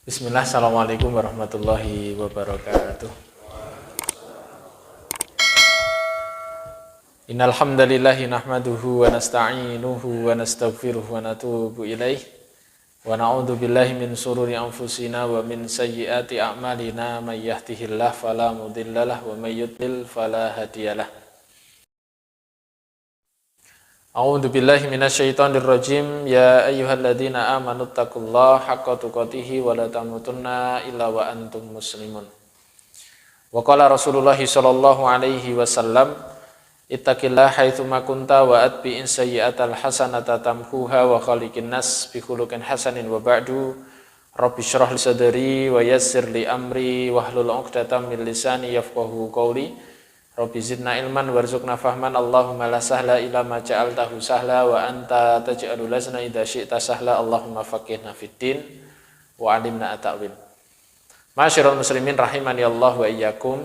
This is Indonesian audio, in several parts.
Bismillah, assalamualaikum warahmatullahi wabarakatuh. Innal hamdalillahi nahmaduhu wa nasta'inuhu wa nastaghfiruh wa natubu ilaih wa na'udzu billahi min shururi anfusina wa min sayyiati a'malina may yahdihillahu fala mudhillalah wa may yudlil fala hadiyalah. A'udzu billahi minasyaitonir rajim. Ya ayyuhalladzina amanu taqullaha haqqa tuqatih wa la tamutunna illa wa antum muslimun. Wa qala Rasulullah sallallahu alaihi wasallam, ittaqillaha haitsu ma kunta wa atbi'in sayyi'atal hasanata tamhuha wa khaliqin nas bi khuluqin hasanin wa ba'du. Rabbi shrah li sadri wa yassir li amri wahlul 'uqdatam min lisani yafqahu qawli. Rabbi zidna ilman warzuqna fahman. Allahumma la sahla illa ma ja'altahu sahla wa anta taj'alul lazna idza syi'ta sahla. Allahumma faqihna fiddin wa 'allimna at-ta'wil. Ma'asyiral muslimin rahimani Allah wa iyyakum.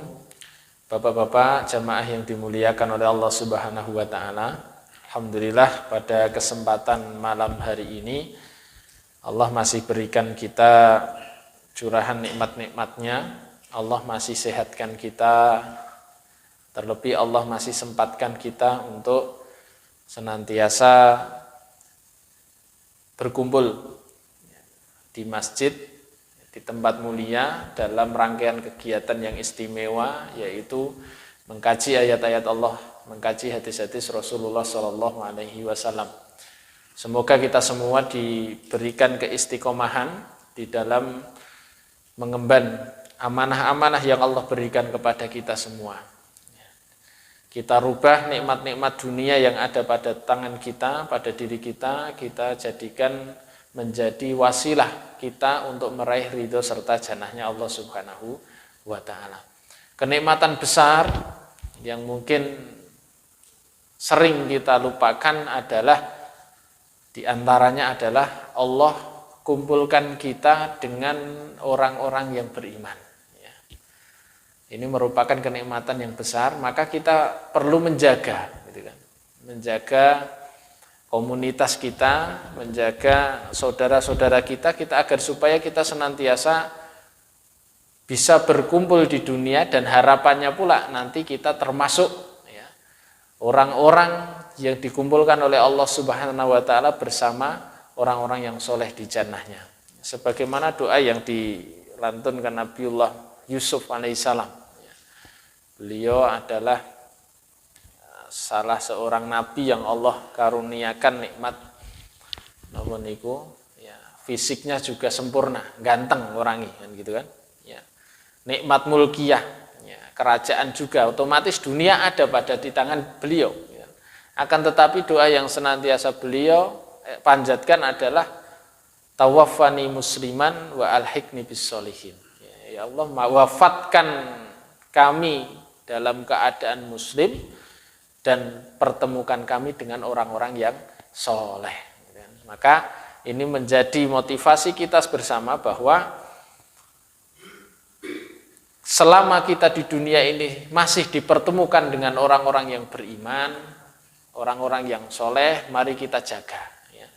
Bapak-bapak jamaah yang dimuliakan oleh Allah Subhanahu wa taala. Alhamdulillah pada kesempatan malam hari ini Allah masih berikan kita curahan nikmat-nikmatnya. Allah masih sehatkan kita. Terlebih Allah masih sempatkan kita untuk senantiasa berkumpul di masjid, di tempat mulia dalam rangkaian kegiatan yang istimewa, yaitu mengkaji ayat-ayat Allah, mengkaji hadis-hadis Rasulullah SAW. Semoga kita semua diberikan keistiqomahan di dalam mengemban amanah-amanah yang Allah berikan kepada kita semua. Kita rubah nikmat-nikmat dunia yang ada pada tangan kita, pada diri kita, kita jadikan menjadi wasilah kita untuk meraih ridho serta jannahnya Allah Subhanahu wa ta'ala. Kenikmatan besar yang mungkin sering kita lupakan adalah, diantaranya adalah Allah kumpulkan kita dengan orang-orang yang beriman. Ini merupakan kenikmatan yang besar, maka kita perlu menjaga, gitu kan? Menjaga komunitas kita, menjaga saudara-saudara kita agar supaya kita senantiasa bisa berkumpul di dunia, dan harapannya pula nanti kita termasuk ya, orang-orang yang dikumpulkan oleh Allah Subhanahu wa ta'ala bersama orang-orang yang soleh di jannahnya. Sebagaimana doa yang dilantunkan Nabiullah Yusuf alaihissalam. Beliau adalah salah seorang nabi yang Allah karuniakan nikmat ya, fisiknya juga sempurna, ganteng orangnya kan gitu kan. Ya. Nikmat mulkiyah, ya, kerajaan juga, otomatis dunia ada pada di tangan beliau. Ya. Akan tetapi doa yang senantiasa beliau panjatkan adalah tawaffani musliman wa alhiqni bis sholihin. Ya Allah, wafatkan kami dalam keadaan muslim dan pertemukan kami dengan orang-orang yang soleh. Maka ini menjadi motivasi kita bersama bahwa selama kita di dunia ini masih dipertemukan dengan orang-orang yang beriman, orang-orang yang soleh, mari kita jaga. Ya.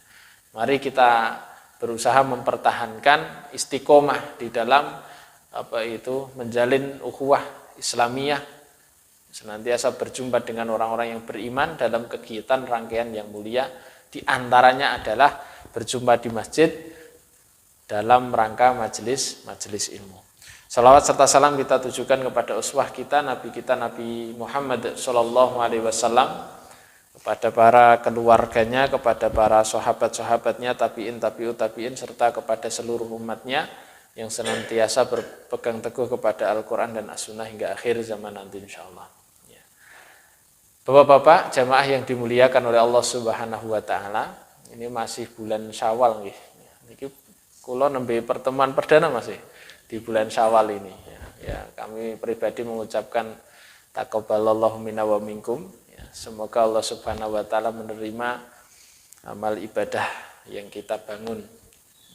Mari kita berusaha mempertahankan istiqomah di dalam menjalin ukhuwah Islamiyah, senantiasa berjumpa dengan orang-orang yang beriman dalam kegiatan rangkaian yang mulia. Di antaranya adalah berjumpa di masjid dalam rangka majelis ilmu. Salawat serta salam kita tujukan kepada uswah kita Nabi Muhammad SAW, kepada para keluarganya, kepada para sahabat-sahabatnya, tabi'in serta kepada seluruh umatnya yang senantiasa berpegang teguh kepada Al-Quran dan As-Sunnah hingga akhir zaman nanti insyaallah. Ya. Bapak-bapak jamaah yang dimuliakan oleh Allah Subhanahu wa ta'ala, ini masih bulan Syawal nggih. Niki kula nembe pertemuan perdana masih di bulan Syawal ini. Ya, kami pribadi mengucapkan taqabbalallahu minna wa minkum. Ya, semoga Allah Subhanahu wa ta'ala menerima amal ibadah yang kita bangun,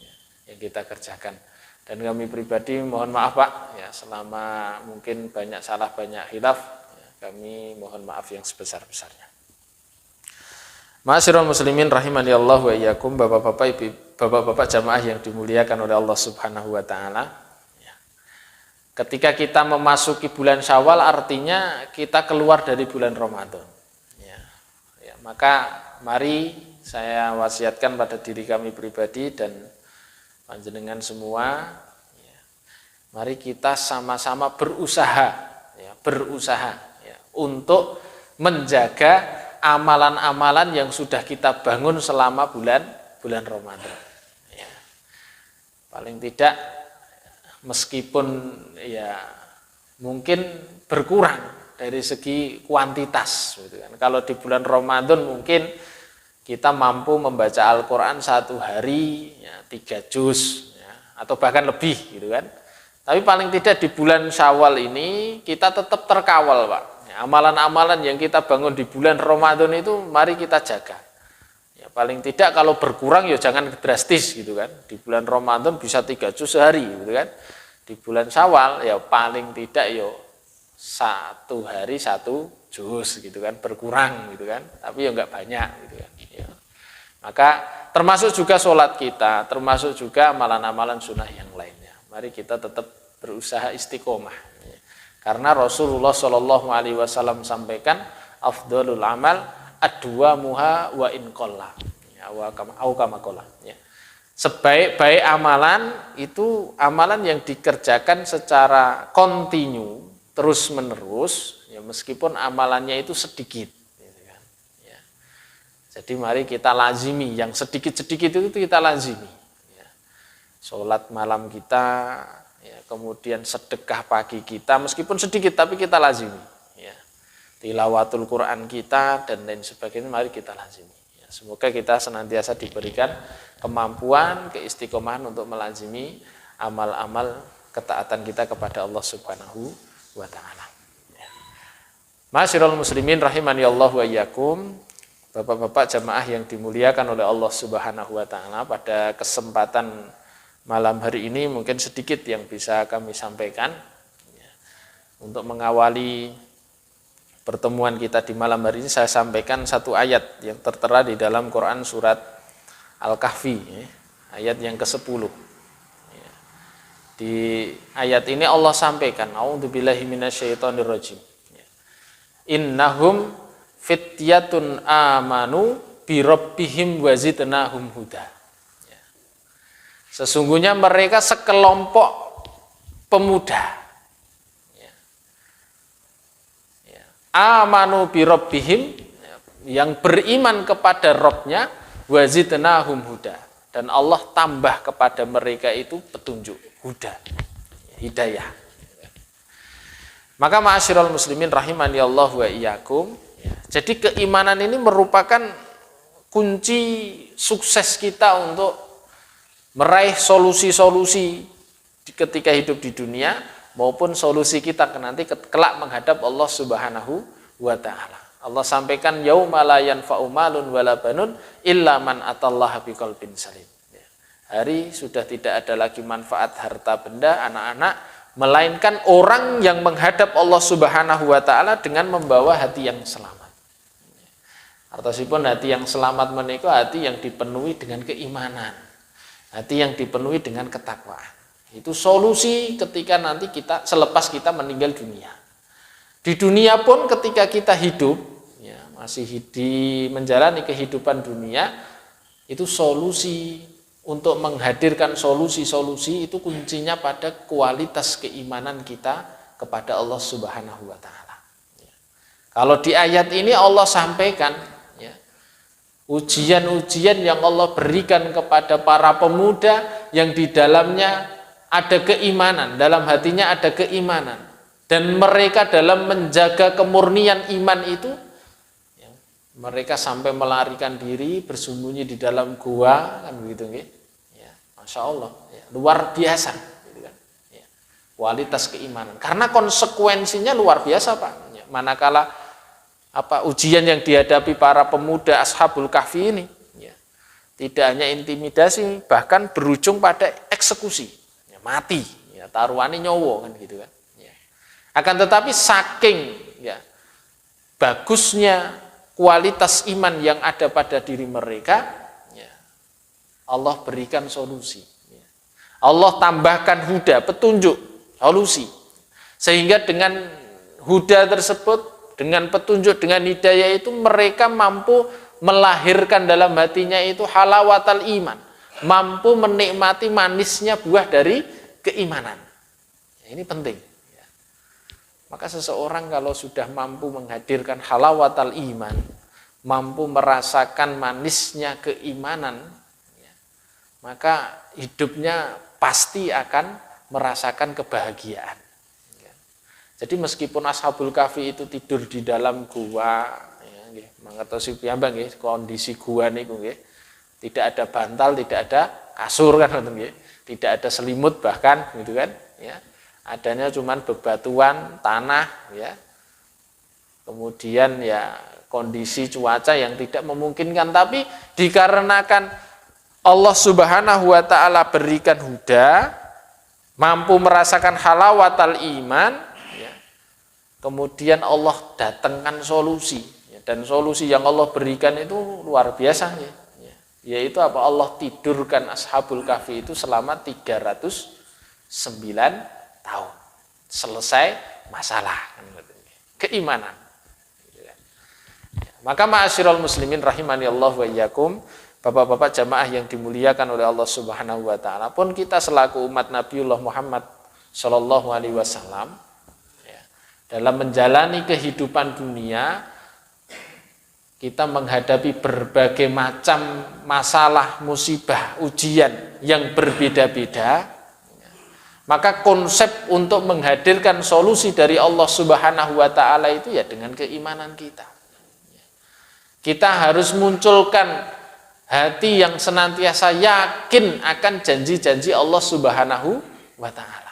ya, yang kita kerjakan. Dan kami pribadi mohon maaf Pak, ya selama mungkin banyak salah, banyak khilaf, ya, kami mohon maaf yang sebesar-besarnya. Ma'asyiral muslimin rahimani Allah wa iyyakum, bapak-bapak jamaah yang dimuliakan oleh Allah Subhanahu wa taala. Ya. Ketika kita memasuki bulan Syawal artinya kita keluar dari bulan Ramadan. Ya, maka mari saya wasiatkan pada diri kami pribadi dan panjenengan semua, ya, mari kita sama-sama berusaha ya, untuk menjaga amalan-amalan yang sudah kita bangun selama bulan Ramadan. Ya. Paling tidak meskipun ya mungkin berkurang dari segi kuantitas, gitu kan. Kalau di bulan Ramadan mungkin kita mampu membaca Al-Quran satu hari ya, 3 juz ya, atau bahkan lebih, gitu kan. Tapi paling tidak di bulan Syawal ini kita tetap terkawal Pak. Amalan-amalan yang kita bangun di bulan Ramadan itu mari kita jaga. Ya, paling tidak kalau berkurang ya jangan drastis, gitu kan. Di bulan Ramadan bisa 3 juz sehari, gitu kan. Di bulan Syawal ya paling tidak ya 1 hari 1 juz, gitu kan, berkurang, gitu kan. Tapi ya enggak banyak, gitu kan. Ya. Maka termasuk juga sholat kita, termasuk juga amalan-amalan sunnah yang lainnya. Mari kita tetap berusaha istiqomah. Karena Rasulullah Shallallahu Alaihi Wasallam sampaikan afdhalul amal adwamuha wa in qalla, ya, au kama qala, ya. Sebaik-baik amalan itu amalan yang dikerjakan secara kontinu terus menerus, ya, meskipun amalannya itu sedikit, gitu kan, ya. Jadi mari kita lazimi yang sedikit-sedikit itu kita lazimi, ya. Sholat malam kita, ya, kemudian sedekah pagi kita meskipun sedikit tapi kita lazimi, ya. Tilawatul Quran kita dan lain sebagainya mari kita lazimi, ya. Semoga kita senantiasa diberikan kemampuan, keistiqomahan untuk melazimi amal-amal ketaatan kita kepada Allah Subhanahu wa taala, ya. Ma'asyiral muslimin rahimani Allah wa iyyakum, bapak-bapak jamaah yang dimuliakan oleh Allah Subhanahu wa taala, pada kesempatan malam hari ini mungkin sedikit yang bisa kami sampaikan, ya. Untuk mengawali pertemuan kita di malam hari ini saya sampaikan satu ayat yang tertera di dalam Quran surat Al-Kahfi, ya, ayat yang ke-10. Ya. Di ayat ini Allah sampaikan a'udzubillahi minasyaitonirrajim, ya. Innahum fityatun amanu birabbihim wazidnahum huda. Sesungguhnya mereka sekelompok pemuda, ya, ya, amanu birabbihim, yang beriman kepada Rabbnya, wazidnahum huda, dan Allah tambah kepada mereka itu petunjuk, huda, hidayah. Maka ma'asyiral muslimin rahimani Allah wa iyyakum, ya, jadi keimanan ini merupakan kunci sukses kita untuk meraih solusi-solusi ketika hidup di dunia maupun solusi kita nanti kelak menghadap Allah Subhanahu wa taala. Allah sampaikan yauma la yanfa'u malun wala banun illa man atallaha biqalbin salim. Hari sudah tidak ada lagi manfaat harta benda, anak-anak, melainkan orang yang menghadap Allah Subhanahu wa taala dengan membawa hati yang selamat. Artosipun hati yang selamat menika hati yang dipenuhi dengan keimanan, hati yang dipenuhi dengan ketakwaan. Itu solusi ketika nanti kita selepas kita meninggal dunia. Di dunia pun ketika kita hidup, ya, masih menjalani kehidupan dunia, itu solusi untuk menghadirkan solusi-solusi itu kuncinya pada kualitas keimanan kita kepada Allah Subhanahu wa taala. Ya. Kalau di ayat ini Allah sampaikan, ya, ujian-ujian yang Allah berikan kepada para pemuda yang di dalamnya ada keimanan, dalam hatinya ada keimanan, dan mereka dalam menjaga kemurnian iman itu, ya, mereka sampai melarikan diri bersembunyi di dalam gua, kan begitu, ya, Masya Allah, ya, luar biasa, gitu kan, ya, kualitas keimanan. Karena konsekuensinya luar biasa, Pak. Ya, manakala ujian yang dihadapi para pemuda Ashabul Kahfi ini, ya, tidak hanya intimidasi, bahkan berujung pada eksekusi. Ya, mati, ya, taruhane nyawa kan gitu kan. Ya. Akan tetapi saking ya bagusnya kualitas iman yang ada pada diri mereka, ya, Allah berikan solusi. Ya. Allah tambahkan huda, petunjuk, solusi. Sehingga dengan huda tersebut, dengan petunjuk, dengan hidayah itu mereka mampu melahirkan dalam hatinya itu halawatal iman, mampu menikmati manisnya buah dari keimanan. Ya, ini penting. Ya. Maka seseorang kalau sudah mampu menghadirkan halawatal iman, mampu merasakan manisnya keimanan, ya, maka hidupnya pasti akan merasakan kebahagiaan. Ya. Jadi meskipun Ashabul Kahfi itu tidur di dalam gua, mangertosi piyambak nggih, kondisi gua niku nggih. Tidak ada bantal, tidak ada kasur kan ngoten nggih. Tidak ada selimut bahkan gitu kan, ya. Adanya cuman bebatuan, tanah, ya. Kemudian ya kondisi cuaca yang tidak memungkinkan, tapi dikarenakan Allah Subhanahu wa taala berikan huda, mampu merasakan halawatal iman, ya. Kemudian Allah datangkan solusi. Dan solusi yang Allah berikan itu luar biasa, ya. Yaitu apa? Allah tidurkan Ashabul Kahfi itu selama 309 tahun. Selesai masalah. Keimanan. Maka ma'asyiral muslimin rahimani Allah wa iyyakum, bapak-bapak jamaah yang dimuliakan oleh Allah Subhanahu wa taala, pun kita selaku umat Nabiullah Muhammad sallallahu alaihi wasallam, ya, dalam menjalani kehidupan dunia, kita menghadapi berbagai macam masalah, musibah, ujian yang berbeda-beda. Maka konsep untuk menghadirkan solusi dari Allah Subhanahu wa taala itu ya dengan keimanan kita. Kita harus munculkan hati yang senantiasa yakin akan janji-janji Allah Subhanahu wa taala.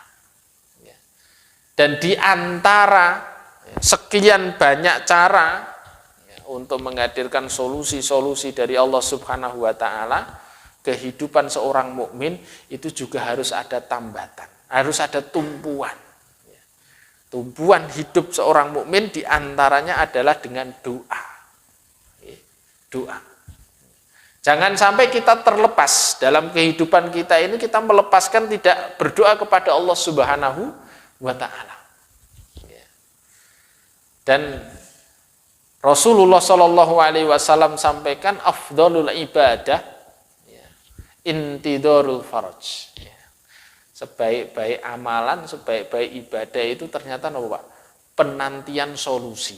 Dan di antara sekian banyak cara untuk menghadirkan solusi-solusi dari Allah Subhanahu wa taala, kehidupan seorang mukmin itu juga harus ada tambatan, harus ada tumpuan. Tumpuan hidup seorang mukmin diantaranya adalah dengan doa. Doa. Jangan sampai kita terlepas dalam kehidupan kita ini, kita melepaskan tidak berdoa kepada Allah Subhanahu wa taala. Dan Rasulullah Shallallahu Alaihi Wasallam sampaikan afdhalul ibadah, ya, intidorul faraj. Ya. Sebaik-baik amalan, sebaik-baik ibadah itu ternyata apa, Pak? Penantian solusi,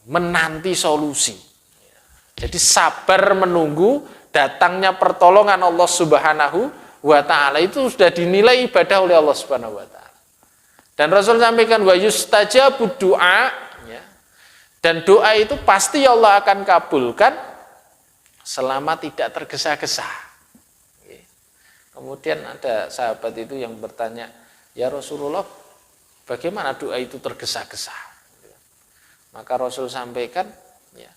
menanti solusi. Ya. Jadi sabar menunggu datangnya pertolongan Allah Subhanahu wa taala itu sudah dinilai ibadah oleh Allah Subhanahu wa taala. Dan Rasul sampaikan wa yustajabud du'a. Dan doa itu pasti Allah akan kabulkan selama tidak tergesa-gesa. Kemudian ada sahabat itu yang bertanya, ya Rasulullah, bagaimana doa itu tergesa-gesa? Maka Rasul sampaikan, ya,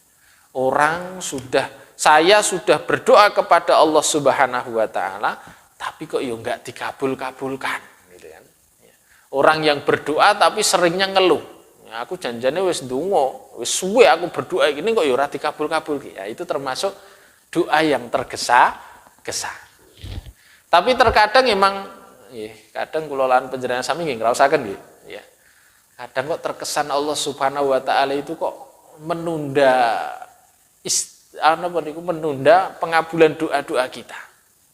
saya sudah berdoa kepada Allah Subhanahu wa taala, tapi kok ya enggak dikabul-kabulkan. Gitu kan. Orang yang berdoa tapi seringnya ngeluh. Aku janjane wis ndonga, wis suwe aku berdoa gini kok ya ora dikabul-kabul. Ya, itu termasuk doa yang tergesa-gesa. Tapi terkadang emang kadang kula lan panjenengan sami nggih ngraosaken nggih, ya. Kadang kok terkesan Allah Subhanahu wa taala itu kok menunda menunda pengabulan doa-doa kita.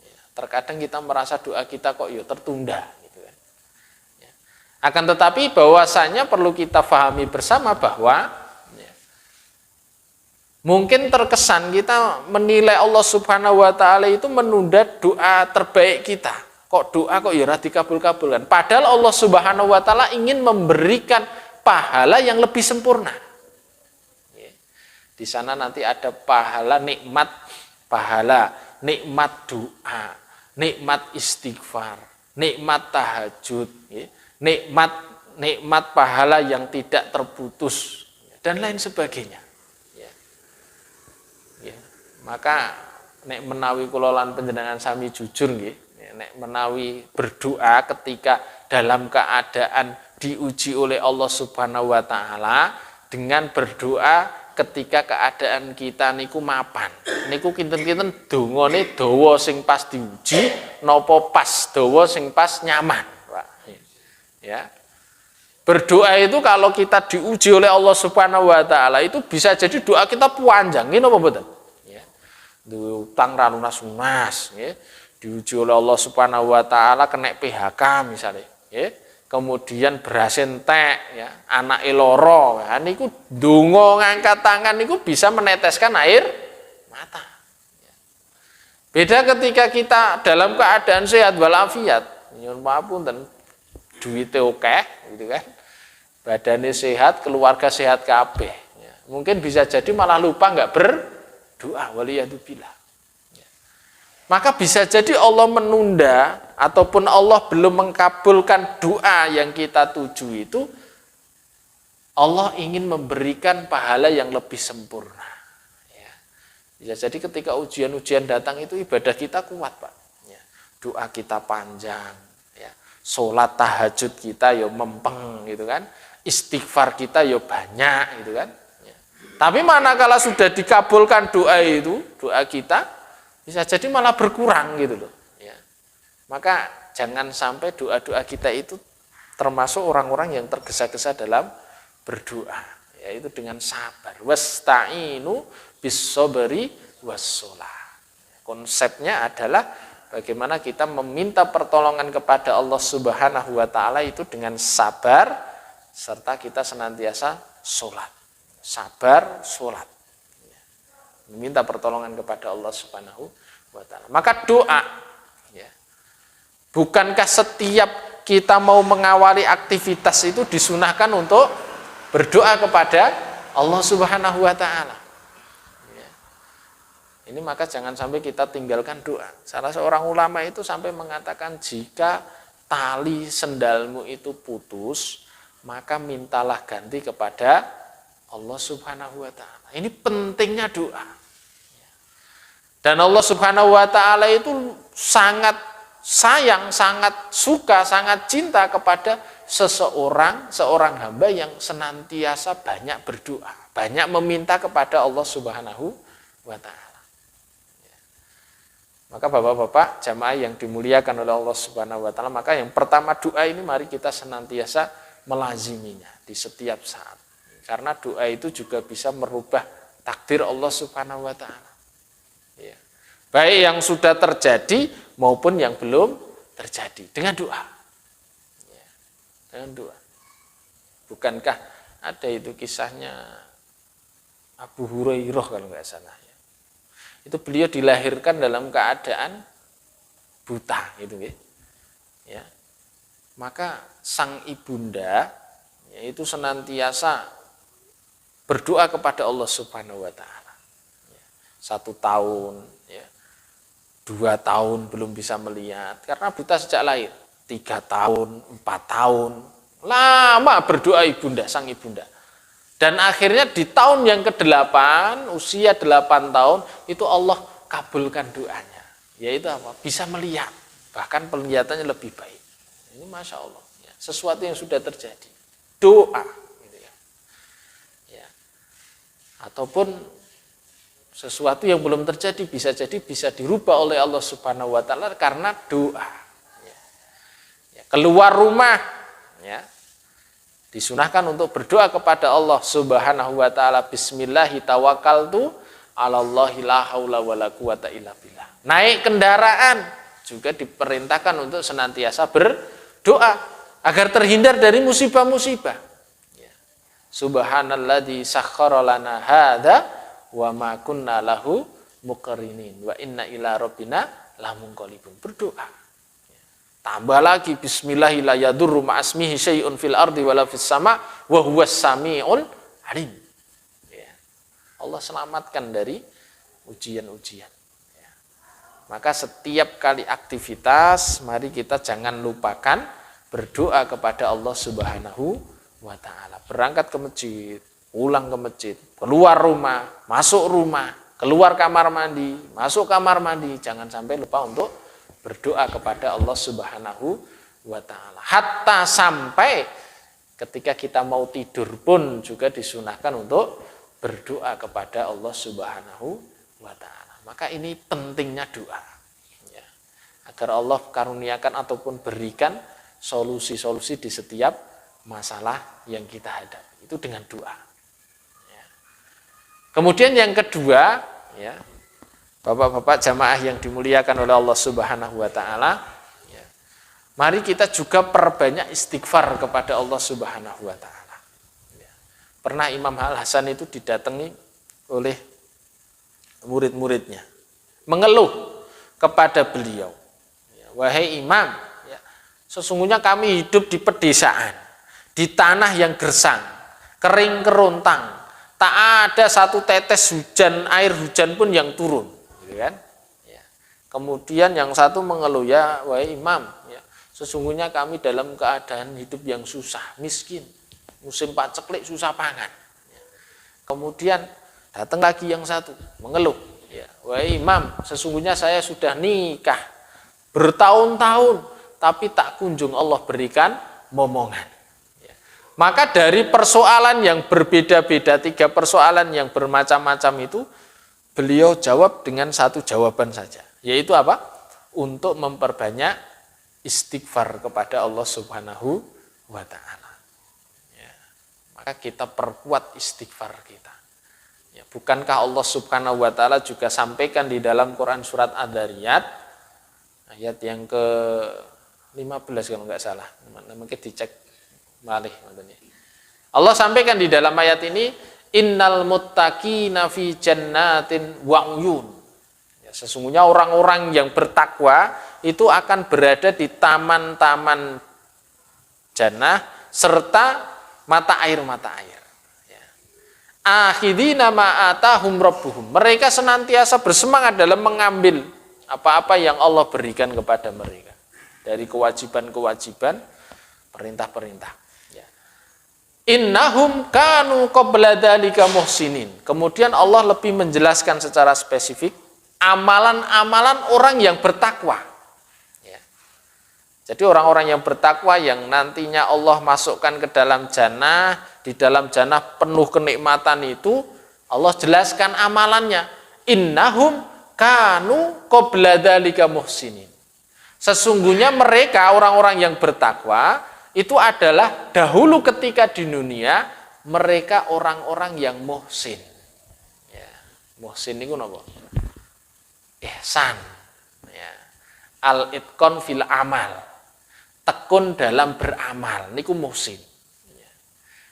Ya, terkadang kita merasa doa kita kok ya tertunda. Akan tetapi bahwasanya perlu kita pahami bersama bahwa mungkin terkesan kita menilai Allah Subhanahu wa taala itu menunda doa terbaik kita. Kok doa kok ya ora dikabul-kabulkan. Padahal Allah Subhanahu wa taala ingin memberikan pahala yang lebih sempurna. Di sana nanti ada pahala nikmat doa, nikmat istighfar, nikmat tahajud, nikmat pahala yang tidak terputus dan lain sebagainya. Ya. Maka nek menawi kula lan panjenengan sami jujur nggih, nek menawi berdoa ketika dalam keadaan diuji oleh Allah Subhanahu wa taala dengan berdoa ketika keadaan kita niku mapan. Niku kinten-kinten dongane dawa sing pas diuji napa pas dawa sing pas nyaman, Pak. Ya. Berdoa itu kalau kita diuji oleh Allah Subhanahu wa taala itu bisa jadi doa kita panjang, ngene apa mboten? Ya. Utang ra lunas-lunas, ya. Diuji oleh Allah Subhanahu wa taala kena PHK misalnya, ya. Kemudian beras entek, ya, anake lara. Nah, niku donga ngangkat tangan niku bisa meneteskan air mata. Ya. Beda ketika kita dalam keadaan sehat walafiat, nyuwun papunten, duwite akeh gitu kan. Badannya sehat, keluarga sehat kabeh. Ya. Mungkin bisa jadi malah lupa enggak berdoa, waliyadzubillah. Ya. Maka bisa jadi Allah menunda ataupun Allah belum mengkabulkan doa yang kita tuju itu, Allah ingin memberikan pahala yang lebih sempurna. Ya. Bisa jadi ketika ujian-ujian datang itu ibadah kita kuat, Pak. Ya. Doa kita panjang, ya. Sholat tahajud kita ya mempeng gitu kan. Istighfar kita ya banyak gitu kan. Ya. Tapi manakala sudah dikabulkan doa itu, doa kita bisa jadi malah berkurang gitu loh. Ya. Maka jangan sampai doa-doa kita itu termasuk orang-orang yang tergesa-gesa dalam berdoa, yaitu dengan sabar. Wasta'inu bis-sabri was-shalah. Konsepnya adalah bagaimana kita meminta pertolongan kepada Allah Subhanahu wa taala itu dengan sabar serta kita senantiasa sholat. Sabar, sholat. Meminta pertolongan kepada Allah Subhanahu wa taala. Maka doa, ya. Bukankah setiap kita mau mengawali aktivitas itu disunahkan untuk berdoa kepada Allah Subhanahu wa taala? Ya. Ini maka jangan sampai kita tinggalkan doa. Salah seorang ulama itu sampai mengatakan jika tali sendalmu itu putus, maka mintalah ganti kepada Allah Subhanahu wa taala. Ini pentingnya doa. Dan Allah Subhanahu wa taala itu sangat sayang, sangat suka, sangat cinta kepada seorang hamba yang senantiasa banyak berdoa, banyak meminta kepada Allah Subhanahu wa taala. Maka Bapak-bapak jamaah yang dimuliakan oleh Allah Subhanahu wa taala, maka yang pertama doa ini mari kita senantiasa melaziminya di setiap saat. Karena doa itu juga bisa merubah takdir Allah Subhanahu wa taala. Ya. Baik yang sudah terjadi maupun yang belum terjadi dengan doa. Ya. Dengan doa. Bukankah ada itu kisahnya Abu Hurairah kalau nggak salah ya. Itu beliau dilahirkan dalam keadaan buta gitu ya. Maka sang ibunda yaitu senantiasa berdoa kepada Allah Subhanahu wa taala. 1 tahun, ya, 2 tahun belum bisa melihat karena buta sejak lahir. 3 tahun, 4 tahun, lama berdoa ibunda, sang ibunda. Dan akhirnya di tahun yang ke-8, usia 8 tahun, itu Allah kabulkan doanya. Yaitu apa? Bisa melihat, bahkan penglihatannya lebih baik. Ini Masya Allah, ya, sesuatu yang sudah terjadi. Doa. Gitu ya. Ya. Ataupun sesuatu yang belum terjadi bisa jadi bisa dirubah oleh Allah Subhanahu wa taala karena doa. Ya. Ya. Keluar rumah, ya, disunahkan untuk berdoa kepada Allah Subhanahu wa taala. Bismillahi tawakkaltu 'alallahi la haula wala quwata illa billah. Naik kendaraan juga diperintahkan untuk senantiasa berdoa agar terhindar dari musibah-musibah. Ya. Subhanalladzi sakhkhara lana hadza wa ma kunna lahu muqrinin wa inna ila rabbina lamunqalibun. Berdoa. Ya. Tambah lagi bismillahi la yadurru ma'asmihi syai'un fil ardi wala fis sama wa huwas samiul alim. Ya. Allah selamatkan dari ujian-ujian. Ya. Maka setiap kali aktivitas mari kita jangan lupakan berdoa kepada Allah Subhanahu wa taala. Berangkat ke masjid, pulang ke masjid, keluar rumah, masuk rumah, keluar kamar mandi, masuk kamar mandi, jangan sampai lupa untuk berdoa kepada Allah Subhanahu wa ta'ala. Hatta sampai ketika kita mau tidur pun juga disunahkan untuk berdoa kepada Allah Subhanahu wa ta'ala. Maka ini pentingnya doa. Ya. Agar Allah karuniakan ataupun berikan solusi-solusi di setiap masalah yang kita hadapi. Itu dengan doa. Ya. Kemudian yang kedua, ya, Bapak-bapak jamaah yang dimuliakan oleh Allah Subhanahu wa ta'ala, ya, mari kita juga perbanyak istighfar kepada Allah Subhanahu wa ta'ala. Ya. Pernah Imam Al-Hasan itu didatangi oleh murid-muridnya, mengeluh kepada beliau. Ya, wahai Imam, ya, sesungguhnya kami hidup di pedesaan, di tanah yang gersang, kering kerontang, tak ada satu tetes hujan, air hujan pun yang turun. Kan? Ya. Kemudian yang satu mengeluh, ya wahai Imam, ya, sesungguhnya kami dalam keadaan hidup yang susah, miskin, musim paceklik, susah pangan. Ya. Kemudian datang lagi yang satu mengeluh, ya, wahai Imam, sesungguhnya saya sudah nikah bertahun-tahun, tapi tak kunjung Allah berikan momongan. Ya. Maka dari persoalan yang berbeda-beda, 3 persoalan yang bermacam-macam itu, beliau jawab dengan satu jawaban saja, yaitu apa? Untuk memperbanyak istighfar kepada Allah Subhanahu wa ta'ala. Ya, maka kita perkuat istighfar kita. Ya, bukankah Allah Subhanahu wa ta'ala juga sampaikan di dalam Quran surat Ad-Dariyat, ayat yang ke-15 kalau nggak salah, mungkin dicek malih. Allah sampaikan di dalam ayat ini, innal muttaqina fi jannatin wa uyun. Ya, sesungguhnya orang-orang yang bertakwa itu akan berada di taman-taman jannah serta mata air. Ya. Akhidina ma atahum rabbuhum. Mereka senantiasa bersemangat dalam mengambil apa-apa yang Allah berikan kepada mereka dari kewajiban-kewajiban, perintah-perintah. Innahum kanu qabla dzalika muhsinin. Kemudian Allah lebih menjelaskan secara spesifik amalan-amalan orang yang bertakwa. Ya. Jadi orang-orang yang bertakwa yang nantinya Allah masukkan ke dalam jannah, di dalam jannah penuh kenikmatan itu, Allah jelaskan amalannya. Innahum kanu qabla dzalika muhsinin. Sesungguhnya mereka orang-orang yang bertakwa itu adalah dahulu ketika di dunia mereka orang-orang yang muhsin. Ya, muhsin itu apa? Ihsan. Ya. Al-itqan fil amal. Tekun dalam beramal. Niku muhsin. Ya.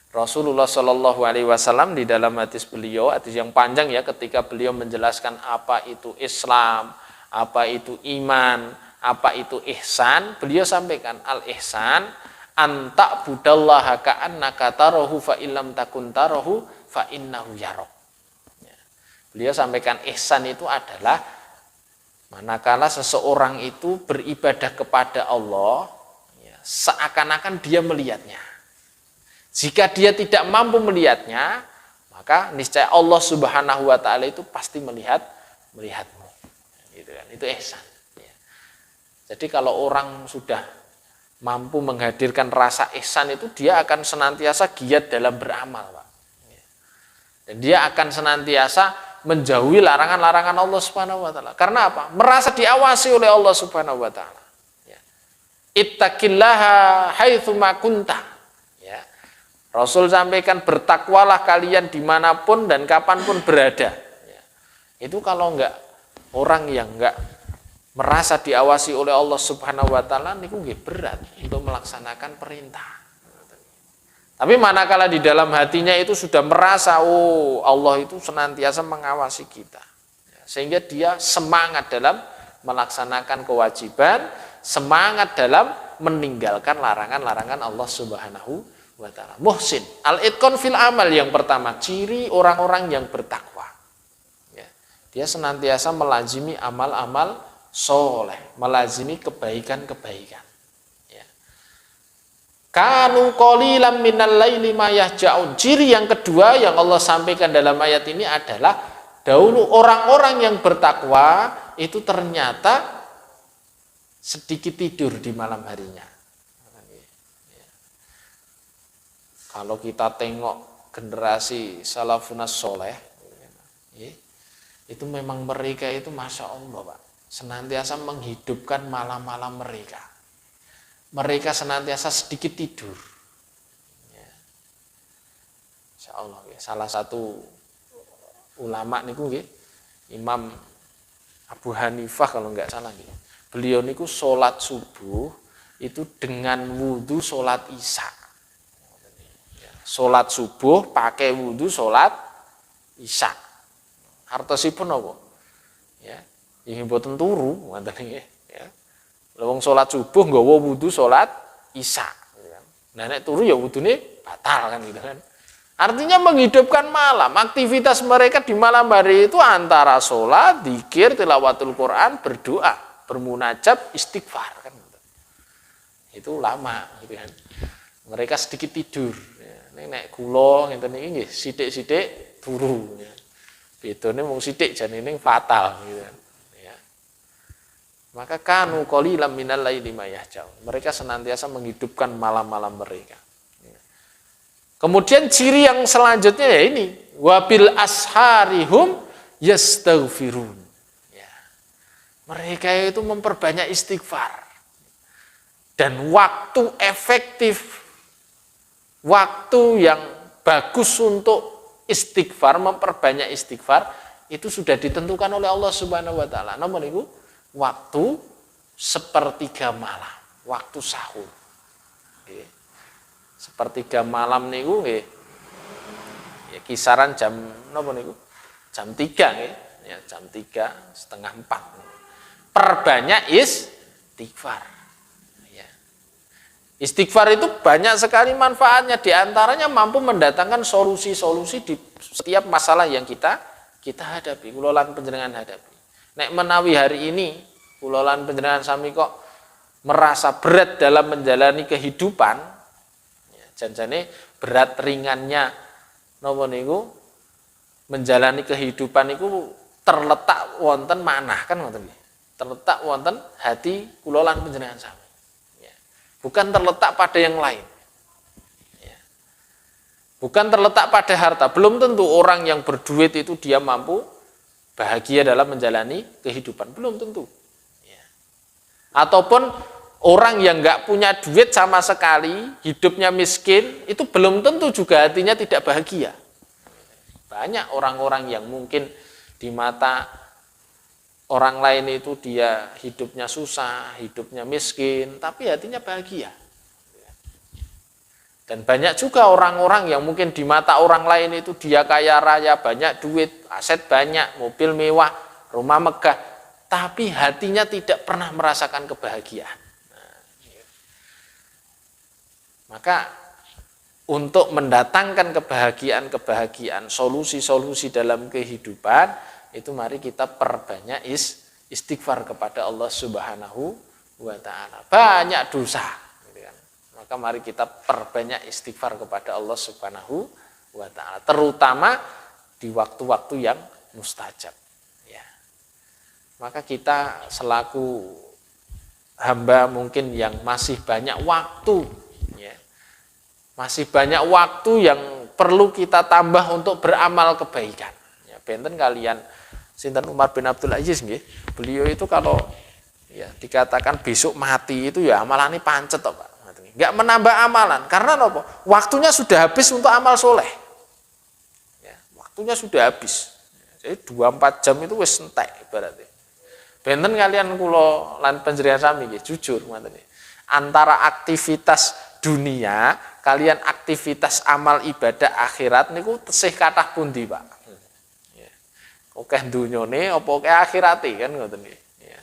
Rasulullah Shallallahu Alaihi Wasallam di dalam hadis beliau, hadis yang panjang ya, ketika beliau menjelaskan apa itu Islam, apa itu iman, apa itu ihsan, beliau sampaikan al-ihsan anta budallaha ka'annaka tarahu fa illam takun tarahu fa innahu yarok. Ya. Beliau sampaikan ihsan itu adalah manakala seseorang itu beribadah kepada Allah, ya, seakan-akan dia melihatnya. Jika dia tidak mampu melihatnya, maka niscaya Allah Subhanahu wa ta'ala itu pasti melihatmu. Gitu kan? Itu ihsan. Ya. Jadi kalau orang sudah mampu menghadirkan rasa ihsan itu, dia akan senantiasa giat dalam beramal, Pak. Dan dia akan senantiasa menjauhi larangan-larangan Allah Subhanahu wa ta'ala. Karena apa? Merasa diawasi oleh Allah Subhanahu wa ta'ala. Ya. Ittaqillaha haitsu ma kunta. Ya. Rasul sampaikan, bertakwalah kalian dimanapun dan kapanpun berada. Ya. Itu kalau orang yang enggak merasa diawasi oleh Allah Subhanahu wa ta'ala, niku nggih berat untuk melaksanakan perintah. Tapi manakala di dalam hatinya itu sudah merasa, oh Allah itu senantiasa mengawasi kita, sehingga dia semangat dalam melaksanakan kewajiban, semangat dalam meninggalkan larangan-larangan Allah Subhanahu wa ta'ala. Muhsin, al-itqan fil amal, yang pertama ciri orang-orang yang bertakwa. Ya, dia senantiasa melazimi amal-amal soleh, melazimi kebaikan-kebaikan. Ya. Kanu qalilan minal laili ma yahja'un. Ciri yang kedua yang Allah sampaikan dalam ayat ini adalah dahulu orang-orang yang bertakwa itu ternyata sedikit tidur di malam harinya. Kalau kita tengok generasi salafun soleh, itu memang mereka itu Masya Allah Pak, senantiasa menghidupkan malam-malam mereka. Mereka senantiasa sedikit tidur. Insya Allah, salah satu ulama niku Imam Abu Hanifah kalau nggak salah, beliau niku sholat subuh itu dengan wudhu sholat isya. Sholat subuh pakai wudhu sholat isya. Artosipun apa? Ya, ingin boten turu, ngoten nggih. Ya. Wong sholat subuh nggawa wudhu sholat isya. Nah nek turu ya wudune batal kan gitu kan. Artinya menghidupkan malam. Aktivitas mereka di malam hari itu antara sholat, dzikir, tilawatul Quran, berdoa, bermunajat, istighfar kan. Itu lama gitu kan. Mereka sedikit tidur. Nek kula ngenten iki nggih sithik-sithik turu. Bedone mung sithik jane ning fatal gitu kan. Ya. Maka kanu qalilan minal laili ma yahjaun. Mereka senantiasa menghidupkan malam-malam mereka. Kemudian ciri yang selanjutnya ya ini, wabil asharihum yastaghfirun. Ya. Mereka itu memperbanyak istighfar. Dan waktu efektif, waktu yang bagus untuk istighfar, memperbanyak istighfar, itu sudah ditentukan oleh Allah Subhanahu wa taala. Namun itu waktu sepertiga malam, waktu sahur. Sepertiga malam niku nggih. Ya kisaran jam napa niku? Jam 3 nggih. Ya jam 3, setengah 4. Perbanyak istighfar. Ya. Istighfar itu banyak sekali manfaatnya, di antaranya mampu mendatangkan solusi-solusi di setiap masalah yang kita hadapi, kula lan panjenengan hadapi. Nek menawi hari ini kula lan panjenengan sami kok merasa berat dalam menjalani kehidupan, janjane berat ringannya napa niku menjalani kehidupan niku terletak wonten manah kan ngoten nggih. Terletak wonten hati kula lan panjenengan sami. Ya. Bukan terletak pada yang lain. Ya. Bukan terletak pada harta. Belum tentu orang yang berduit itu dia mampu bahagia dalam menjalani kehidupan. Belum tentu. Ya. Ataupun orang yang nggak punya duit sama sekali, hidupnya miskin, itu belum tentu juga hatinya tidak bahagia. Banyak orang-orang yang mungkin di mata orang lain itu dia hidupnya susah, hidupnya miskin, tapi hatinya bahagia. Dan banyak juga orang-orang yang mungkin di mata orang lain itu dia kaya raya, banyak duit, aset banyak, mobil mewah, rumah megah, tapi hatinya tidak pernah merasakan kebahagiaan. Maka untuk mendatangkan kebahagiaan, solusi-solusi dalam kehidupan, itu mari kita perbanyak istighfar kepada Allah Subhanahu wa taala. Banyak dosa, gitu kan. Maka mari kita perbanyak istighfar kepada Allah Subhanahu wa taala, terutama di waktu-waktu yang mustajab, ya. Maka kita selaku hamba mungkin yang masih banyak waktu, masih banyak waktu yang perlu kita tambah untuk beramal kebaikan. Ya, benten kalian sinten Umar bin Abdul Aziz nggih. Beliau itu kalau ya dikatakan besok mati itu ya amalannya pancet toh, Pak. Enggak menambah amalan karena apa? Waktunya sudah habis untuk amal soleh. Ya, waktunya sudah habis. Jadi 24 jam itu wis entek ibaratnya. Benten kalian kula lan panjenengan sami nggih, jujur ngoten. Antara aktivitas dunia kalian aktivitas amal ibadah akhirat niku tesih kathah pundi, Pak? Ya. Akeh dunyane apa akeh akhirate kan ngoten nggih. Ya.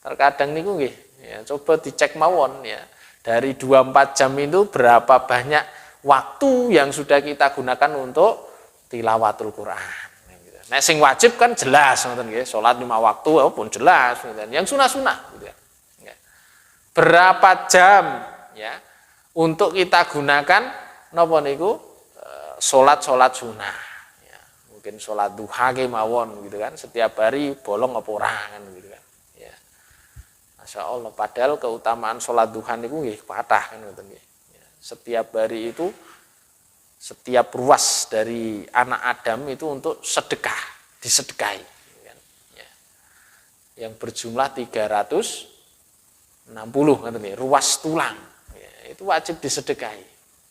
Terkadang niku nggih, ya coba dicek mawon ya. Dari 24 jam itu berapa banyak waktu yang sudah kita gunakan untuk tilawatul Quran. Nek sing wajib kan jelas ngoten nggih, salat 5 waktu pun jelas ngoten. Yang sunah-sunah gitu ya. Berapa jam ya untuk kita gunakan napa niku salat sunah ya, mungkin salat duha ke mawon gitu kan, setiap hari bolong apa ora kan gitu kan ya. Masya Allah, padahal keutamaan sholat duha itu nggih kathah kan ngoten nggih. Setiap hari itu, setiap ruas dari anak Adam itu untuk sedekah, disedekahi. Yang berjumlah 360 ruas tulang. Itu wajib disedekahi.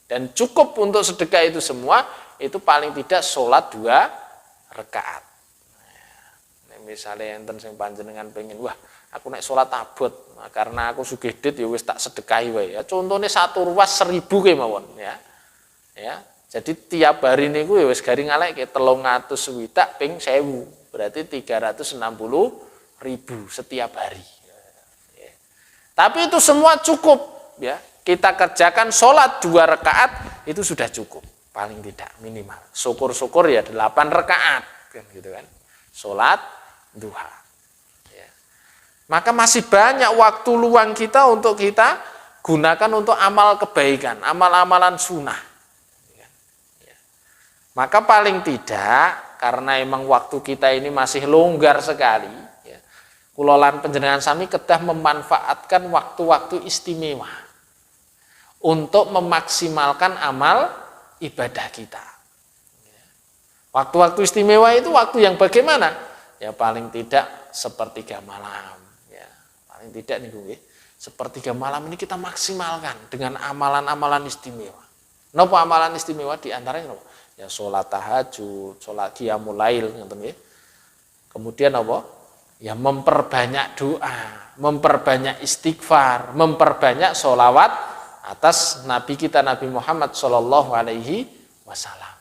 Dan cukup untuk sedekah itu semua, itu paling tidak sholat 2 rakaat. Misalnya enten sing panjenengan pengen, wah aku naik sholat abot, nah, karena aku sugih dit ya wis tak sedekahi wae. Ya contohnya 1 ruas 1000 kemawon ya. Ya, jadi tiap hari niku ya wis garing ngalek 300 swidak ping 1000, berarti 360.000 setiap hari. Ya. Tapi itu semua cukup ya. Kita kerjakan sholat 2 rakaat itu sudah cukup, paling tidak minimal. Syukur-syukur ya 8 rakaat kan gitu kan. Sholat duha. Ya. Maka masih banyak waktu luang kita untuk kita gunakan untuk amal kebaikan, amal-amalan sunnah. Ya. Ya. Maka paling tidak, karena emang waktu kita ini masih longgar sekali, ya, kula lan panjenengan sami kedah memanfaatkan waktu-waktu istimewa untuk memaksimalkan amal ibadah kita. Waktu-waktu istimewa itu waktu yang bagaimana? Ya paling tidak sepertiga malam. Ya, paling tidak nih gue, sepertiga malam ini kita maksimalkan dengan amalan-amalan istimewa. Napa amalan istimewa di antaranya napa? Ya sholat tahajud, sholat qiyamul lail, ngoten. Kemudian apa? Ya memperbanyak doa, memperbanyak istighfar, memperbanyak sholawat atas Nabi kita Nabi Muhammad Shallallahu Alaihi Wasallam.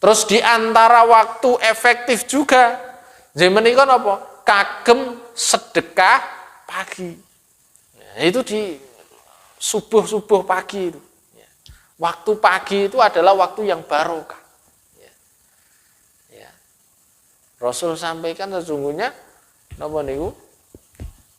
Terus di antara waktu efektif juga, zaman ini kan apa? Kagem sedekah pagi. Nah, itu di subuh pagi itu. Waktu pagi itu adalah waktu yang barokah. Ya. Rasul sampaikan sesungguhnya, napa niku?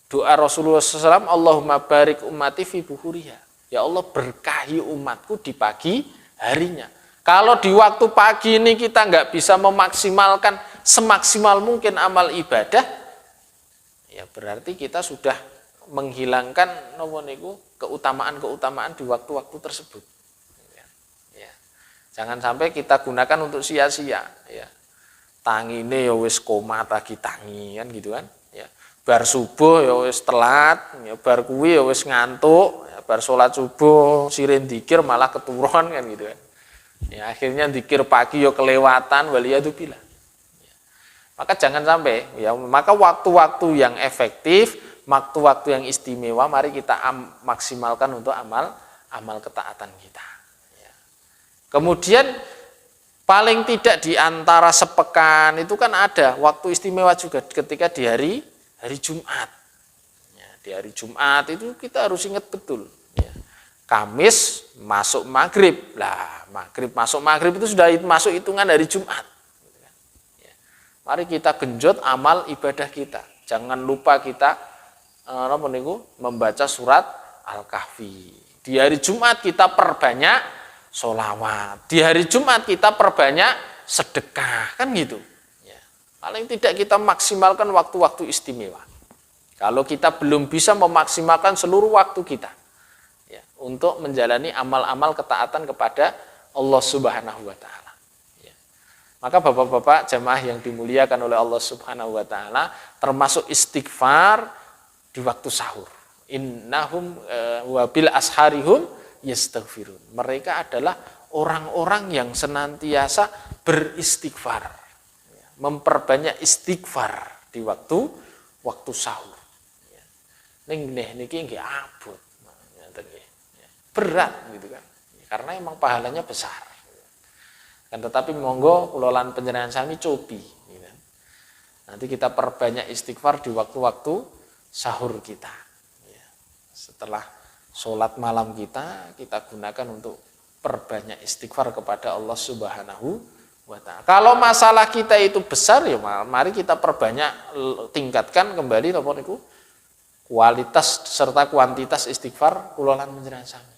Doa Rasulullah SAW, Allahumma barik ummati fi buhuriha. Ya Allah berkahi umatku di pagi harinya. Kalau di waktu pagi ini kita nggak bisa memaksimalkan semaksimal mungkin amal ibadah, ya berarti kita sudah menghilangkan keutamaan-keutamaan di waktu-waktu tersebut. Ya. Jangan sampai kita gunakan untuk sia-sia. Ya. Tangine ya wis koma tagi tangi kan gitu kan. Ya. Bar subuh ya wis telat, ya bar kuwi ya wis ngantuk, ya bar sholat subuh sirin dikir malah keturun kan gitu kan. Ya, akhirnya zikir pagi yo kelewatan waliyadzubillah. Ya. Maka jangan sampai ya, maka waktu-waktu yang efektif, waktu-waktu yang istimewa mari kita maksimalkan untuk amal ketaatan kita. Ya. Kemudian paling tidak di antara sepekan itu kan ada waktu istimewa juga ketika di hari Jumat. Ya, di hari Jumat itu kita harus ingat betul. Ya. Kamis masuk maghrib, lah masuk maghrib itu sudah masuk hitungan dari Jumat. Mari kita genjot amal ibadah kita. Jangan lupa kita membaca surat Al-Kahfi. Di hari Jumat kita perbanyak sholawat. Di hari Jumat kita perbanyak sedekah, kan gitu. Ya. Paling tidak kita maksimalkan waktu-waktu istimewa. Kalau kita belum bisa memaksimalkan seluruh waktu kita, untuk menjalani amal-amal ketaatan kepada Allah Subhanahu wa taala. Ya. Maka Bapak-bapak jamaah yang dimuliakan oleh Allah Subhanahu wa taala, termasuk istighfar di waktu sahur. Innahum wa bil asharihum yastaghfirun. Mereka adalah orang-orang yang senantiasa beristighfar. Ya. Memperbanyak istighfar di waktu sahur. Ya. Niki nggih abot. Berat gitu kan, karena emang pahalanya besar. Kan tetapi monggo kula lan panjenengan sami cobi. Gitu. Nanti kita perbanyak istighfar di waktu-waktu sahur kita. Ya. Setelah sholat malam kita gunakan untuk perbanyak istighfar kepada Allah Subhanahu wa taala. Kalau masalah kita itu besar ya mari kita perbanyak, tingkatkan kembali napa niku kualitas serta kuantitas istighfar kula lan panjenengan sami.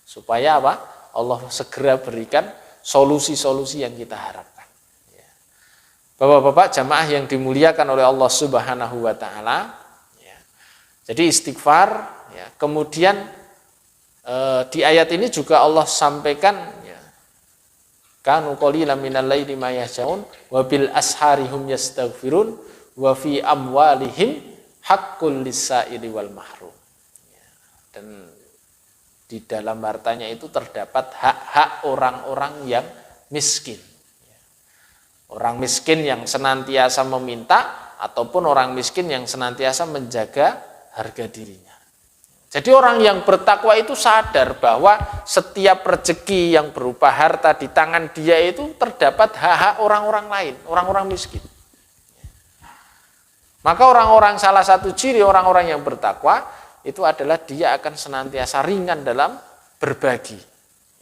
Supaya apa? Allah segera berikan solusi-solusi yang kita harapkan. Bapak-bapak jamaah yang dimuliakan oleh Allah Subhanahu wa taala, Jadi istighfar, ya. Kemudian di ayat ini juga Allah sampaikan, ya, kanu qalilan minal laili ma yahjaun wa bil ashari hum yastaghfirun wa fi amwalihim haqqul lis-sa'ili wal mahrum. Ya. Dan di dalam hartanya itu terdapat hak-hak orang-orang yang miskin. Orang miskin yang senantiasa meminta ataupun orang miskin yang senantiasa menjaga harga dirinya. Jadi orang yang bertakwa itu sadar bahwa setiap rezeki yang berupa harta di tangan dia itu terdapat hak-hak orang-orang lain, orang-orang miskin. Maka orang-orang, salah satu ciri orang-orang yang bertakwa itu adalah dia akan senantiasa ringan dalam berbagi.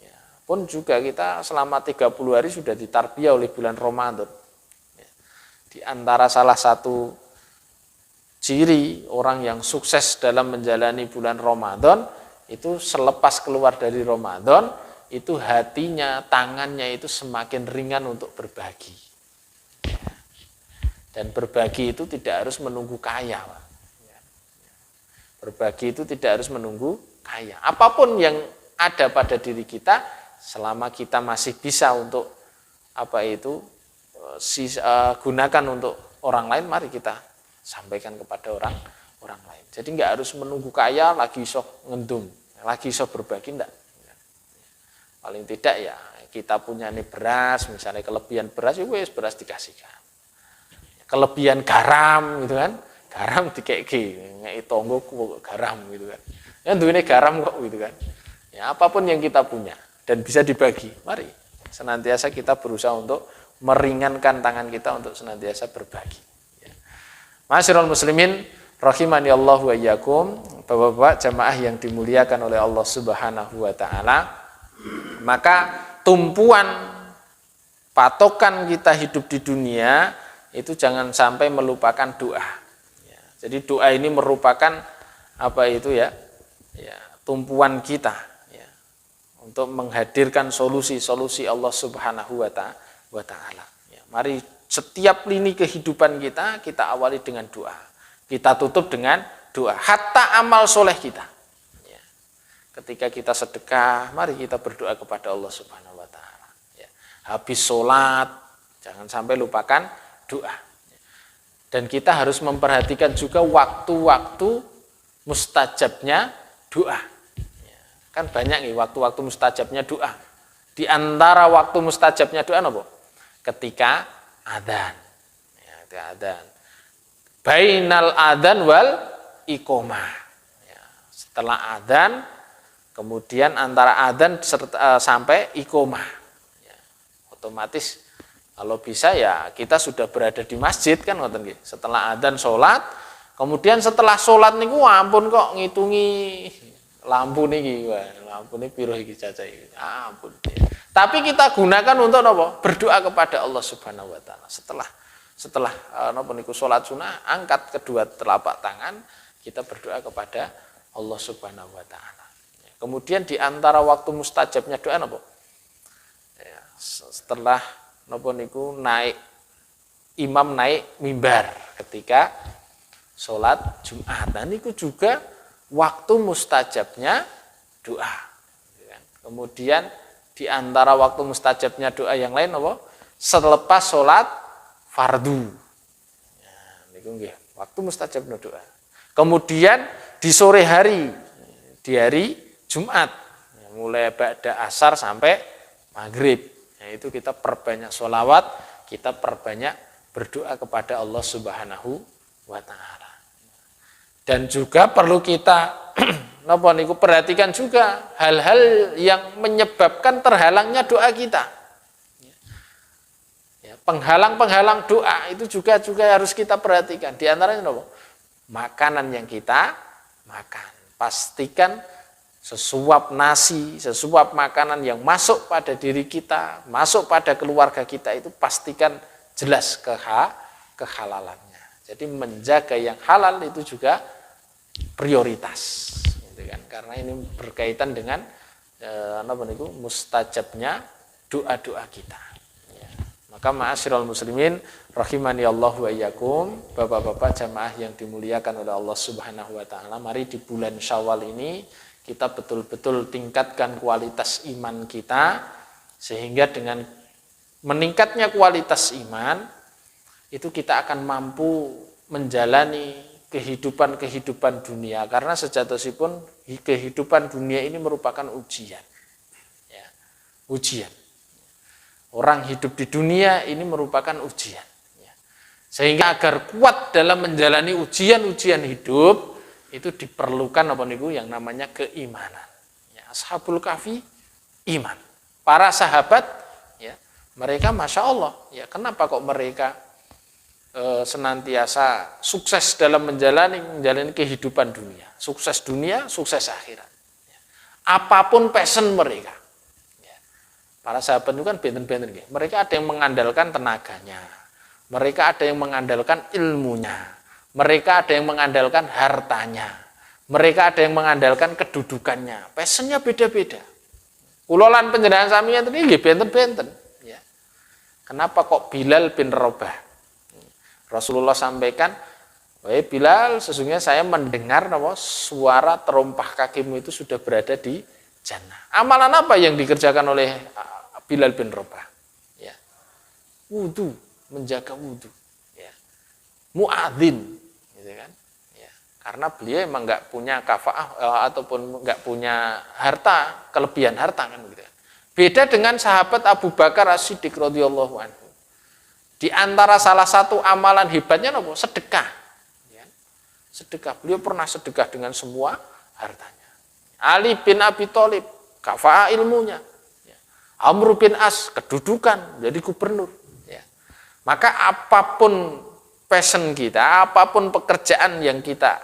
Ya, pun juga kita selama 30 hari sudah ditarbiyah oleh bulan Ramadan. Ya, di antara salah satu ciri orang yang sukses dalam menjalani bulan Ramadan itu selepas keluar dari Ramadan itu hatinya, tangannya itu semakin ringan untuk berbagi. Dan berbagi itu tidak harus menunggu kaya. Berbagi itu tidak harus menunggu kaya. Apapun yang ada pada diri kita, selama kita masih bisa untuk gunakan untuk orang lain, mari kita sampaikan kepada orang lain. Jadi nggak harus menunggu kaya lagi iso ngendum, lagi iso berbagi, enggak. Paling tidak ya kita punya nih beras, misalnya kelebihan beras, ya wes beras dikasihkan. Kelebihan garam gitu kan, garam dikeki, ngeki tonggo garam gitu kan. Ya duwene garam kok gitu kan. Ya apapun yang kita punya dan bisa dibagi, mari senantiasa kita berusaha untuk meringankan tangan kita untuk senantiasa berbagi. Ma'asyiral muslimin rahimani Allah wa iyyakum, Bapak-bapak jamaah yang dimuliakan oleh Allah Subhanahu wa taala. Maka tumpuan patokan kita hidup di dunia itu jangan sampai melupakan doa. Ya, jadi doa ini merupakan tumpuan kita ya, untuk menghadirkan solusi-solusi Allah Subhanahu wa taala. Ya, mari setiap lini kehidupan kita awali dengan doa. Kita tutup dengan doa. Hatta amal soleh kita. Ya. Ketika kita sedekah, mari kita berdoa kepada Allah Subhanahu Wa Taala. Ya. Habis sholat, jangan sampai lupakan doa. Dan kita harus memperhatikan juga waktu-waktu mustajabnya doa. Ya. Kan banyak nih waktu-waktu mustajabnya doa. Di antara waktu mustajabnya doa apa? Ketika adzan. Ya, adzan. Bainal adzan wal iqomah. Ya, setelah adzan, kemudian antara adzan sampai iqomah. Ya, otomatis kalau bisa ya kita sudah berada di masjid kan ngoten nggih. Setelah adzan salat, kemudian setelah salat niku ampun kok ngitungi lampu niki, lampu niki piro iki cacah iki. Ampun. Ya. Tapi kita gunakan untuk apa? Berdoa kepada Allah Subhanahu wa taala. Setelah salat sunnah, angkat kedua telapak tangan, kita berdoa kepada Allah Subhanahu wa taala. Kemudian di antara waktu mustajabnya doa apa? Ya, setelah imam naik mimbar ketika salat Jumat. Dan itu juga waktu mustajabnya doa. Kemudian di antara waktu mustajabnya doa yang lain apa? Selepas sholat fardu. Ya, niku nggih, waktu mustajabnya doa. Kemudian di sore hari, di hari Jumat, ya, mulai ba'da asar sampai maghrib. Ya, itu kita perbanyak sholawat, kita perbanyak berdoa kepada Allah Subhanahu wa taala. Dan juga perlu kita perhatikan juga hal-hal yang menyebabkan terhalangnya doa kita. Ya, penghalang-penghalang doa itu juga harus kita perhatikan. Di antaranya makanan yang kita makan. Pastikan sesuap nasi, sesuap makanan yang masuk pada diri kita, masuk pada keluarga kita itu pastikan jelas kehalalannya. Jadi menjaga yang halal itu juga prioritas. Karena ini berkaitan dengan mustajabnya doa-doa kita. Ya, Maka ma'asyiral muslimin rahimani Allah wa iyyakum, bapak-bapak jamaah yang dimuliakan oleh Allah Subhanahu wa taala, mari di bulan Syawal ini kita betul-betul tingkatkan kualitas iman kita, sehingga dengan meningkatnya kualitas iman itu kita akan mampu menjalani kehidupan dunia, karena sejatosipun kehidupan dunia ini merupakan ujian. Ya, ujian. Orang hidup di dunia ini merupakan ujian. Sehingga agar kuat dalam menjalani ujian-ujian hidup, itu diperlukan apa niku yang namanya keimanan. Ya, Ashabul Kahfi iman. Para sahabat, ya, mereka masya Allah. Ya, kenapa kok mereka senantiasa sukses dalam menjalani kehidupan dunia? Sukses dunia, sukses akhirat. Ya. Apapun passion mereka. Para sahabat itu kan benten-benten. Mereka ada yang mengandalkan tenaganya. Mereka ada yang mengandalkan ilmunya. Mereka ada yang mengandalkan hartanya. Mereka ada yang mengandalkan kedudukannya. Passionnya beda-beda. Ulolan penjenengan saminya tadi nggih benten-benten. Ya. Kenapa kok Bilal bin Rabah? Rasulullah sampaikan, "Wahai Bilal, sesungguhnya saya mendengar suara terompah kakimu itu sudah berada di jannah." Amalan apa yang dikerjakan oleh Bilal bin Rabah? Ya. Wudu, menjaga wudu. Ya. Muadzin, gitu kan? Ya. Karena beliau emang nggak punya kafaah ataupun nggak punya harta, kelebihan harta kan gitu. Beda dengan sahabat Abu Bakar As-Siddiq radhiyallahu anhu. Di antara salah satu amalan hebatnya apa? Sedekah. Ya. Sedekah. Beliau pernah sedekah dengan semua hartanya. Ali bin Abi Thalib, kafaah ilmunya. Ya. Amr bin As, kedudukan, jadi gubernur. Ya. Maka apapun passion kita, apapun pekerjaan yang kita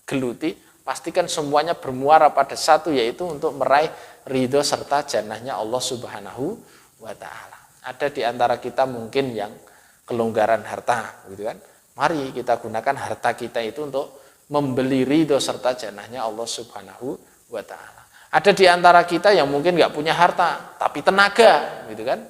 geluti, pastikan semuanya bermuara pada satu, yaitu untuk meraih ridho serta jannahnya Allah Subhanahu wa ta'ala. Ada di antara kita mungkin yang kelonggaran harta, gitu kan? Mari kita gunakan harta kita itu untuk membeli ridho serta jannahnya Allah Subhanahu wa ta'ala. Ada di antara kita yang mungkin nggak punya harta, tapi tenaga, gitu kan?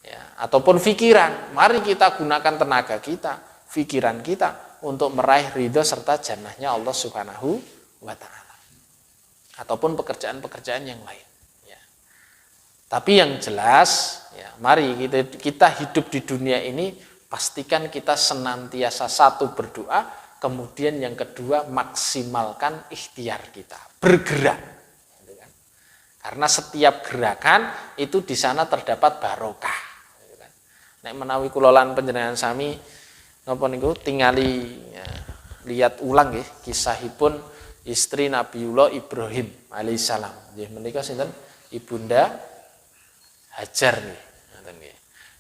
Ya, ataupun pikiran. Mari kita gunakan tenaga kita, pikiran kita untuk meraih ridho serta jannahnya Allah Subhanahu wa ta'ala. Ataupun pekerjaan-pekerjaan yang lain. Ya. Tapi yang jelas, ya, mari kita hidup di dunia ini, pastikan kita senantiasa satu berdoa, kemudian yang kedua maksimalkan ikhtiar kita, bergerak. Karena setiap gerakan itu di sana terdapat barokah. Nek menawi kulolan panjenengan sami napa niku tingali ya, lihat ulang nggih kisahipun istri Nabiullah Ibrahim alaihissalam. Nggih menika sinten? Ibunda Hajar nggih. Ngoten nggih.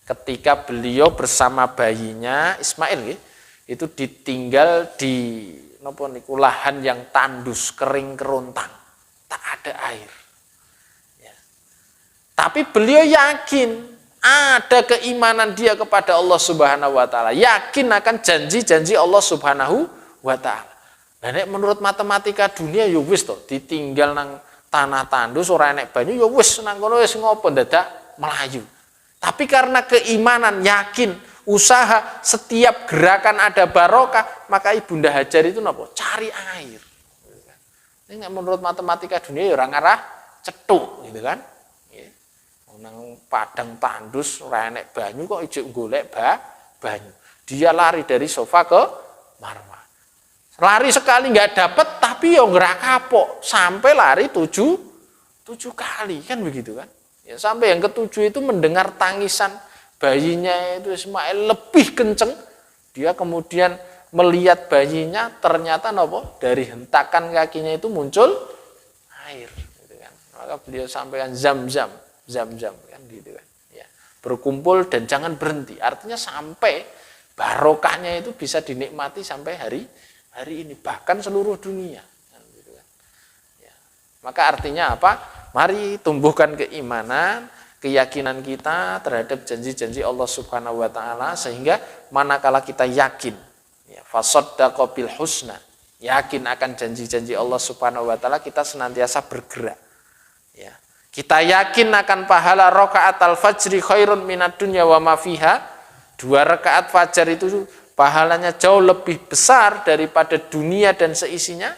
Ketika beliau bersama bayinya Ismail nggih, itu ditinggal di napa niku lahan yang tandus, kering kerontang, tak ada air. Tapi beliau yakin ada keimanan dia kepada Allah Subhanahu wa ta'ala, yakin akan janji-janji Allah Subhanahu wa ta'ala. Nah, menurut matematika dunia ya wis to, ditinggal nang tanah tandus ora enek banyu ya wis nang kono wis ngopo dadak melayu. Tapi karena keimanan, yakin, usaha, setiap gerakan ada barokah, maka Ibunda Hajar itu napa? Cari air. Ini menurut matematika dunia ya ora ngarah cethuk gitu kan. Nang padang tandus ora enek banyu kok ijek golek banyu. Dia lari dari sofa ke Marwa. Lari sekali nggak dapat, tapi ya nggak kapok sampai lari tujuh kali kan begitu kan? Ya, sampai yang ketujuh itu mendengar tangisan bayinya itu Ismail lebih kenceng. Dia kemudian melihat bayinya, ternyata nopo dari hentakan kakinya itu muncul air. Gitu kan? Maka beliau sampaikan zam-zam kan gitu kan. Ya, berkumpul dan jangan berhenti. Artinya sampai barokahnya itu bisa dinikmati sampai hari ini, bahkan seluruh dunia. Kan gitu kan. Ya. Maka artinya apa? Mari tumbuhkan keimanan, keyakinan kita terhadap janji-janji Allah Subhanahu wa ta'ala, sehingga manakala kita yakin, ya, fasaddaqa bil husna, yakin akan janji-janji Allah Subhanahu wa ta'ala, kita senantiasa bergerak. Ya. Kita yakin akan pahala rakaat al-fajri khairun minad dunya wa ma fiha. 2 rakaat fajar itu pahalanya jauh lebih besar daripada dunia dan seisinya,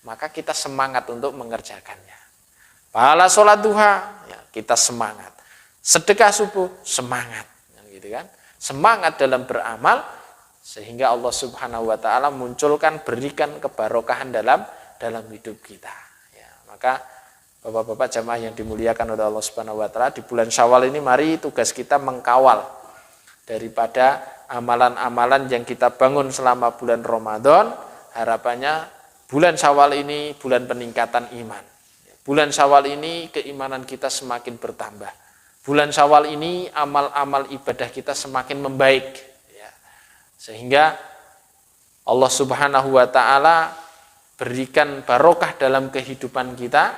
maka kita semangat untuk mengerjakannya. Pahala sholat duha, ya, kita semangat. Sedekah subuh, semangat, gitu kan? Semangat dalam beramal, sehingga Allah Subhanahu wa taala munculkan, berikan kebarokahan dalam hidup kita. Ya, maka Bapak-bapak jamaah yang dimuliakan oleh Allah Subhanahu wa taala, di bulan Syawal ini mari tugas kita mengkawal daripada amalan-amalan yang kita bangun selama bulan Ramadan. Harapannya bulan Syawal ini bulan peningkatan iman. Bulan Syawal ini keimanan kita semakin bertambah. Bulan Syawal ini amal-amal ibadah kita semakin membaik. Ya. Sehingga Allah Subhanahu wa taala berikan barokah dalam kehidupan kita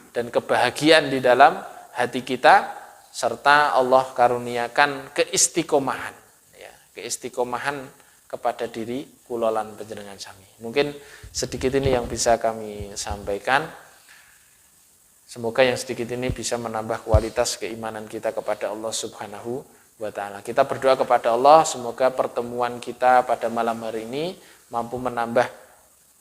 dan kebahagiaan di dalam hati kita, serta Allah karuniakan keistiqomahan, ya, keistiqomahan kepada diri kulolan panjenengan sami. Mungkin sedikit ini yang bisa kami sampaikan. Semoga yang sedikit ini bisa menambah kualitas keimanan kita kepada Allah Subhanahu wa taala. Kita berdoa kepada Allah, semoga pertemuan kita pada malam hari ini mampu menambah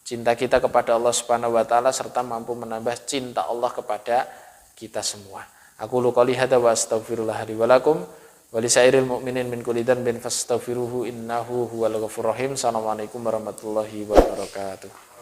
cinta kita kepada Allah Subhanahu wa taala, serta mampu menambah cinta Allah kepada kita semua. Aku qouli hadza wa astaghfirullah li wa lakum wa li sairil mu'minin min kulli dhanbin fastaghfiruhu innahu huwal ghafurur rahim. Assalamualaikum warahmatullahi wabarakatuh.